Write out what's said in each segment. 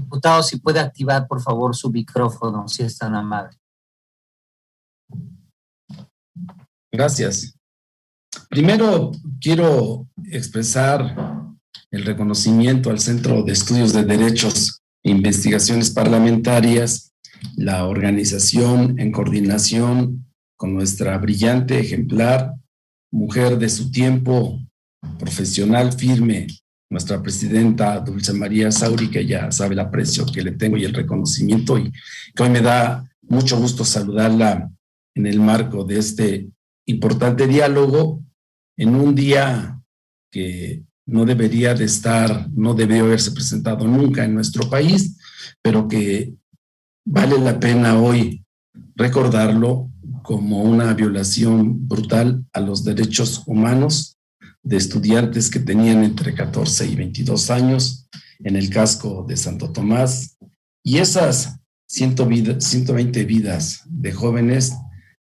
diputado, si puede activar, por favor, su micrófono, si es tan amable. Gracias. Primero, quiero expresar el reconocimiento al Centro de Estudios de Derechos e Investigaciones Parlamentarias, la organización en coordinación con nuestra brillante, ejemplar, mujer de su tiempo, profesional firme, nuestra presidenta Dulce María Sauri, que ya sabe el aprecio que le tengo y el reconocimiento, y que hoy me da mucho gusto saludarla en el marco de este importante diálogo, en un día que no debería de estar, no debió haberse presentado nunca en nuestro país, pero que vale la pena hoy recordarlo como una violación brutal a los derechos humanos de estudiantes que tenían entre 14 y 22 en el casco de Santo Tomás. Y esas 120 vidas de jóvenes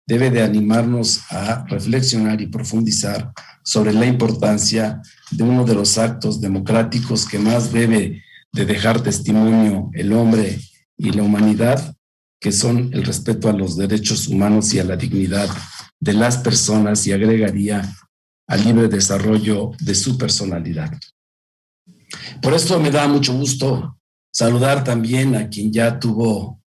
debe de animarnos a reflexionar y profundizar sobre la importancia de uno de los actos democráticos que más debe de dejar testimonio el hombre y la humanidad, que son el respeto a los derechos humanos y a la dignidad de las personas, y agregaría al libre desarrollo de su personalidad. Por esto me da mucho gusto saludar también a quien ya tuvo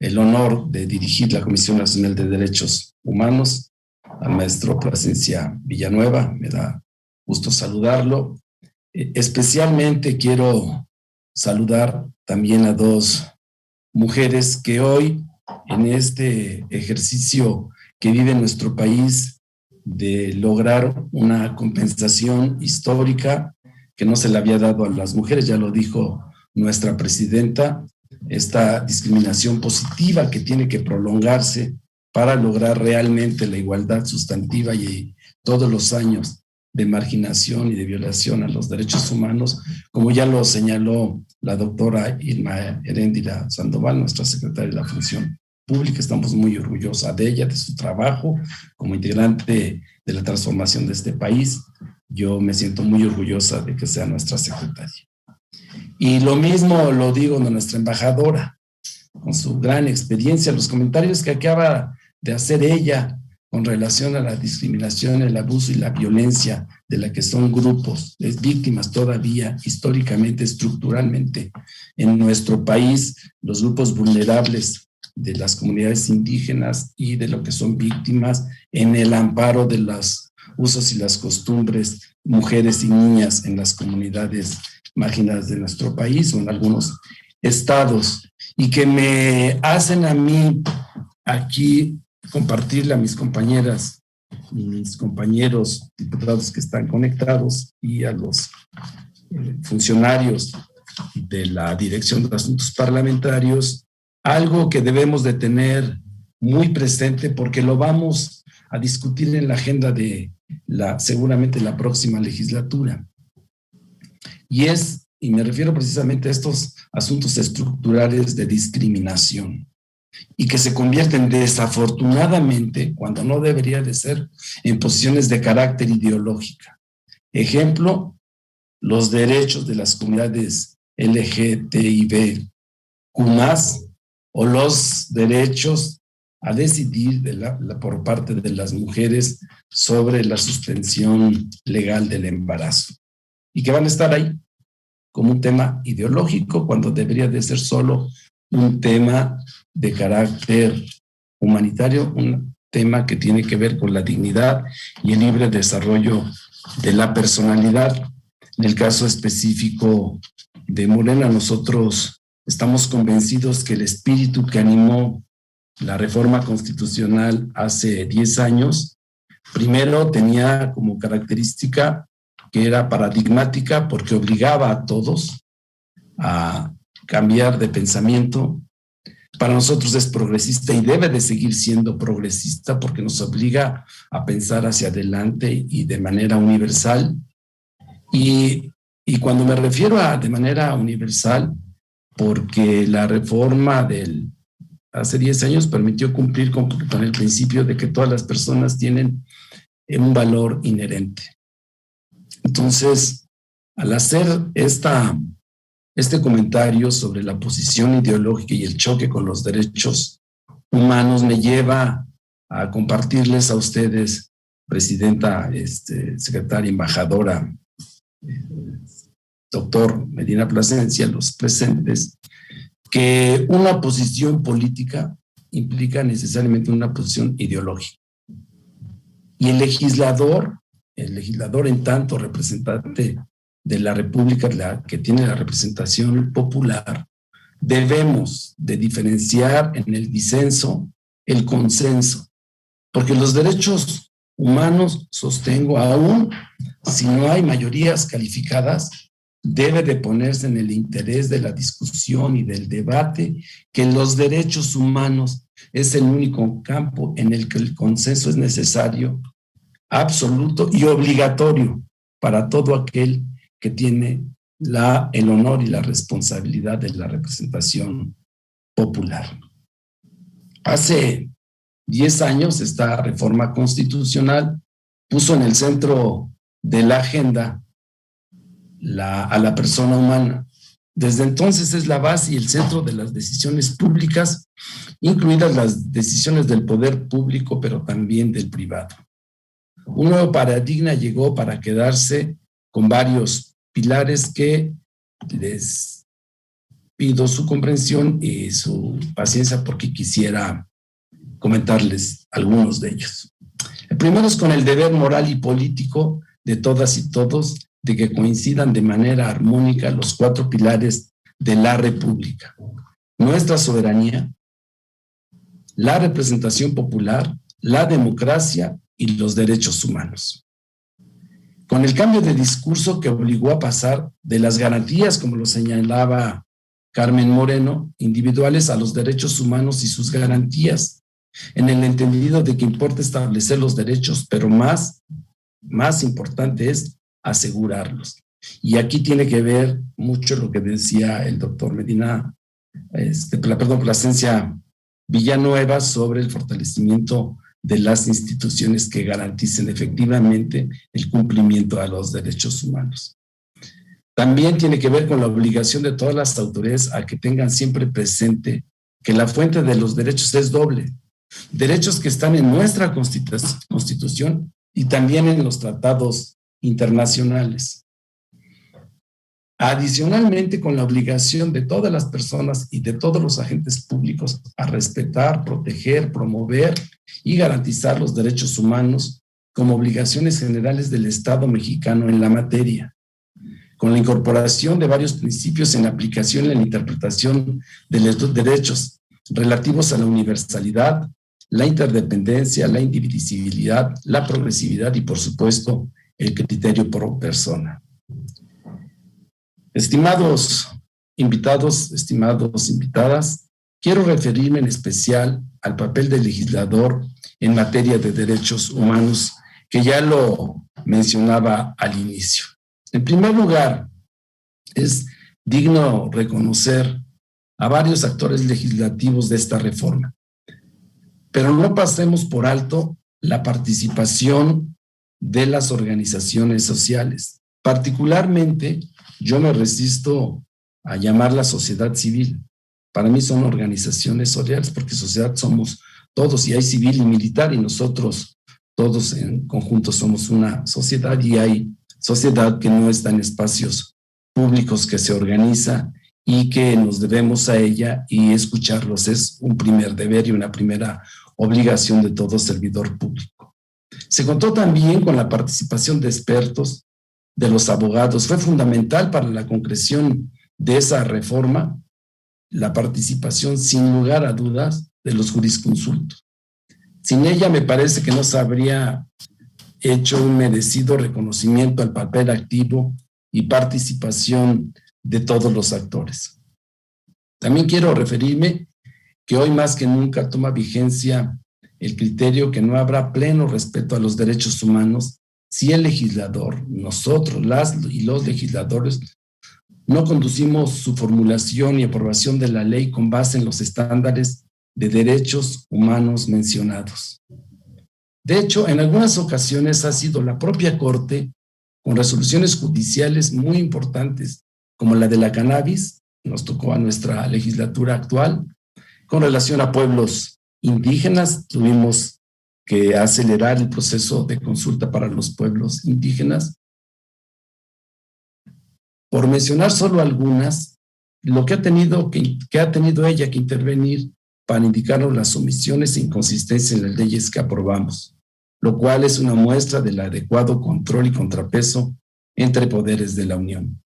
el honor de dirigir la Comisión Nacional de Derechos Humanos, al maestro Plasencia Villanueva. Me da gusto saludarlo. Especialmente quiero saludar también a dos mujeres que hoy, en este ejercicio que vive nuestro país de lograr una compensación histórica que no se le había dado a las mujeres, ya lo dijo nuestra presidenta, esta discriminación positiva que tiene que prolongarse para lograr realmente la igualdad sustantiva, y todos los años de marginación y de violación a los derechos humanos, como ya lo señaló la doctora Irma Heréndira Sandoval, nuestra secretaria de la Función Pública. Estamos muy orgullosa de ella, de su trabajo como integrante de la transformación de este país. Yo me siento muy orgullosa de que sea nuestra secretaria. Y lo mismo lo digo de nuestra embajadora, con su gran experiencia, los comentarios que acaba de hacer ella con relación a la discriminación, el abuso y la violencia de la que son grupos, víctimas todavía históricamente, estructuralmente en nuestro país, los grupos vulnerables de las comunidades indígenas y de lo que son víctimas en el amparo de los usos y las costumbres, mujeres y niñas en las comunidades marginadas de nuestro país o en algunos estados, y que me hacen a mí aquí compartirle a mis compañeras y mis compañeros diputados que están conectados y a los funcionarios de la Dirección de Asuntos Parlamentarios algo que debemos de tener muy presente, porque lo vamos a discutir en la agenda de seguramente la próxima legislatura. Y me refiero precisamente a estos asuntos estructurales de discriminación, y que se convierten desafortunadamente, cuando no debería de ser, en posiciones de carácter ideológica. Ejemplo, los derechos de las comunidades LGTBIQ+, o los derechos a decidir por parte de las mujeres sobre la suspensión legal del embarazo, y que van a estar ahí como un tema ideológico cuando debería de ser solo un tema de carácter humanitario, un tema que tiene que ver con la dignidad y el libre desarrollo de la personalidad. En el caso específico de Morena, nosotros estamos convencidos que el espíritu que animó la reforma constitucional hace 10 años, primero tenía como característica que era paradigmática, porque obligaba a todos a cambiar de pensamiento. Para nosotros es progresista y debe de seguir siendo progresista, porque nos obliga a pensar hacia adelante y de manera universal. Y cuando me refiero a de manera universal, porque la reforma hace 10 años permitió cumplir con el principio de que todas las personas tienen un valor inherente. Entonces, al hacer esta este comentario sobre la posición ideológica y el choque con los derechos humanos me lleva a compartirles a ustedes, presidenta, secretaria, embajadora, doctor Medina Plasencia, los presentes, que una posición política implica necesariamente una posición ideológica. Y el legislador en tanto representante de la República, que tiene la representación popular, debemos de diferenciar en el disenso el consenso, porque los derechos humanos, sostengo, aún si no hay mayorías calificadas, debe de ponerse en el interés de la discusión y del debate, que los derechos humanos es el único campo en el que el consenso es necesario, absoluto y obligatorio para todo aquel que tiene el honor y la responsabilidad de la representación popular. Hace 10 años esta reforma constitucional puso en el centro de la agenda a la persona humana. Desde entonces es la base y el centro de las decisiones públicas, incluidas las decisiones del poder público, pero también del privado. Un nuevo paradigma llegó para quedarse con varios pilares que les pido su comprensión y su paciencia porque quisiera comentarles algunos de ellos. El primero es con el deber moral y político de todas y todos de que coincidan de manera armónica los 4 pilares de la República: nuestra soberanía, la representación popular, la democracia y los derechos humanos. Con el cambio de discurso que obligó a pasar de las garantías, como lo señalaba Carmen Moreno, individuales a los derechos humanos y sus garantías, en el entendido de que importa establecer los derechos, pero más importante es asegurarlos. Y aquí tiene que ver mucho lo que decía el doctor Medina, Plasencia Villanueva, sobre el fortalecimiento de las instituciones que garanticen efectivamente el cumplimiento a los derechos humanos. También tiene que ver con la obligación de todas las autoridades a que tengan siempre presente que la fuente de los derechos es doble: derechos que están en nuestra Constitución y también en los tratados internacionales. Adicionalmente, con la obligación de todas las personas y de todos los agentes públicos a respetar, proteger, promover y garantizar los derechos humanos como obligaciones generales del Estado mexicano en la materia, con la incorporación de varios principios en aplicación en la interpretación de los derechos relativos a la universalidad, la interdependencia, la indivisibilidad, la progresividad y, por supuesto, el criterio por persona. Estimados invitados, estimados invitadas, quiero referirme en especial al papel del legislador en materia de derechos humanos, que ya lo mencionaba al inicio. En primer lugar, es digno reconocer a varios actores legislativos de esta reforma, pero no pasemos por alto la participación de las organizaciones sociales. Particularmente, yo me resisto a llamar la sociedad civil. Para mí son organizaciones sociales, porque sociedad somos todos, y hay civil y militar, y nosotros todos en conjunto somos una sociedad, y hay sociedad que no está en espacios públicos, que se organiza y que nos debemos a ella, y escucharlos es un primer deber y una primera obligación de todo servidor público. Se contó también con la participación de expertos, de los abogados. Fue fundamental para la concreción de esa reforma la participación, sin lugar a dudas, de los jurisconsultos. Sin ella me parece que no se habría hecho un merecido reconocimiento al papel activo y participación de todos los actores. También quiero referirme que hoy más que nunca toma vigencia el criterio que no habrá pleno respeto a los derechos humanos si el legislador, nosotros, las y los legisladores, no conducimos su formulación y aprobación de la ley con base en los estándares de derechos humanos mencionados. De hecho, en algunas ocasiones ha sido la propia Corte, con resoluciones judiciales muy importantes, como la de la cannabis, nos tocó a nuestra legislatura actual. Con relación a pueblos indígenas, tuvimos que acelerar el proceso de consulta para los pueblos indígenas. Por mencionar solo algunas, lo que ha tenido ella que intervenir para indicarnos las omisiones e inconsistencias en las leyes que aprobamos, lo cual es una muestra del adecuado control y contrapeso entre poderes de la Unión.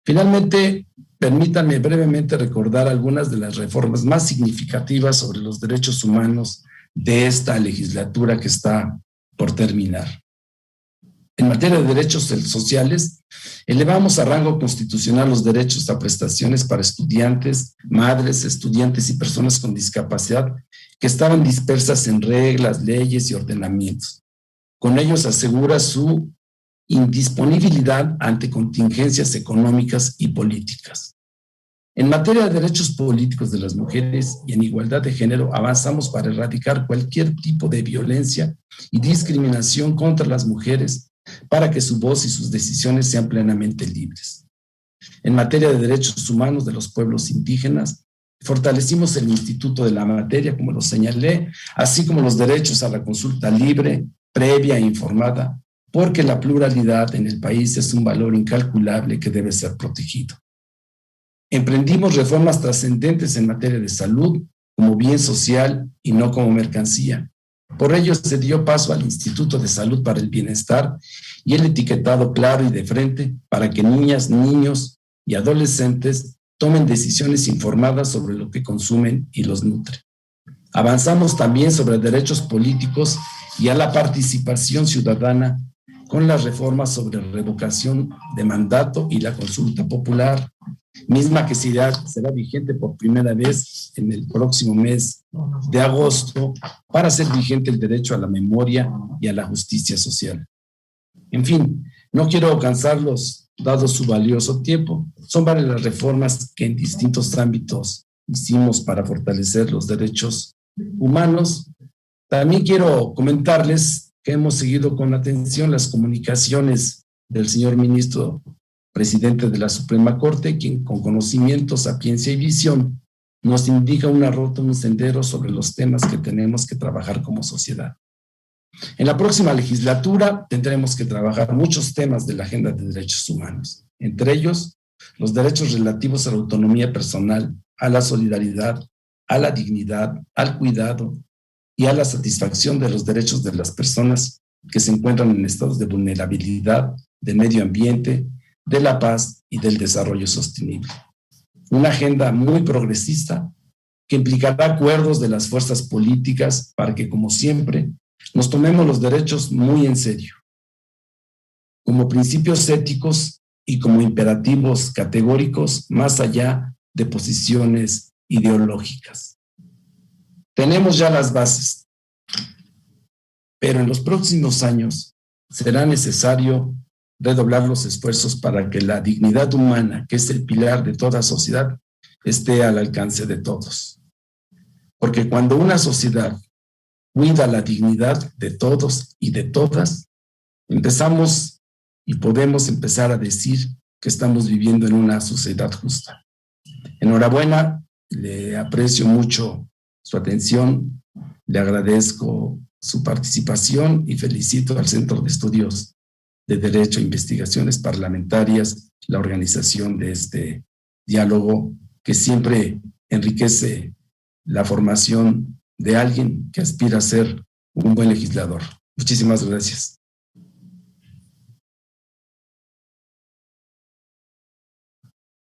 Finalmente, permítanme brevemente recordar algunas de las reformas más significativas sobre los derechos humanos de esta legislatura que está por terminar. En materia de derechos sociales, elevamos a rango constitucional los derechos a prestaciones para estudiantes, madres, estudiantes y personas con discapacidad que estaban dispersas en reglas, leyes y ordenamientos. Con ello se asegura su indisponibilidad ante contingencias económicas y políticas. En materia de derechos políticos de las mujeres y en igualdad de género, avanzamos para erradicar cualquier tipo de violencia y discriminación contra las mujeres para que su voz y sus decisiones sean plenamente libres. En materia de derechos humanos de los pueblos indígenas, fortalecimos el Instituto de la Materia, como lo señalé, así como los derechos a la consulta libre, previa e informada, porque la pluralidad en el país es un valor incalculable que debe ser protegido. Emprendimos reformas trascendentes en materia de salud como bien social y no como mercancía. Por ello se dio paso al Instituto de Salud para el Bienestar y el etiquetado claro y de frente para que niñas, niños y adolescentes tomen decisiones informadas sobre lo que consumen y los nutren. Avanzamos también sobre derechos políticos y a la participación ciudadana con las reformas sobre revocación de mandato y la consulta popular, misma que será vigente por primera vez en el próximo mes de agosto para hacer vigente el derecho a la memoria y a la justicia social. En fin, no quiero cansarlos dado su valioso tiempo. Son varias las reformas que en distintos ámbitos hicimos para fortalecer los derechos humanos. También quiero comentarles que hemos seguido con atención las comunicaciones del señor ministro presidente de la Suprema Corte, quien con conocimiento, sapiencia y visión nos indica una ruta, un sendero sobre los temas que tenemos que trabajar como sociedad. En la próxima legislatura tendremos que trabajar muchos temas de la agenda de derechos humanos, entre ellos los derechos relativos a la autonomía personal, a la solidaridad, a la dignidad, al cuidado y a la satisfacción de los derechos de las personas que se encuentran en estados de vulnerabilidad, de medio ambiente, de la paz y del desarrollo sostenible. Una agenda muy progresista que implicará acuerdos de las fuerzas políticas para que, como siempre, nos tomemos los derechos muy en serio, como principios éticos y como imperativos categóricos más allá de posiciones ideológicas. Tenemos ya las bases, pero en los próximos años será necesario redoblar los esfuerzos para que la dignidad humana, que es el pilar de toda sociedad, esté al alcance de todos. Porque cuando una sociedad cuida la dignidad de todos y de todas, empezamos y podemos empezar a decir que estamos viviendo en una sociedad justa. Enhorabuena, le aprecio mucho su atención, le agradezco su participación y felicito al Centro de Estudios de Derecho e Investigaciones Parlamentarias, la organización de este diálogo que siempre enriquece la formación de alguien que aspira a ser un buen legislador. Muchísimas gracias.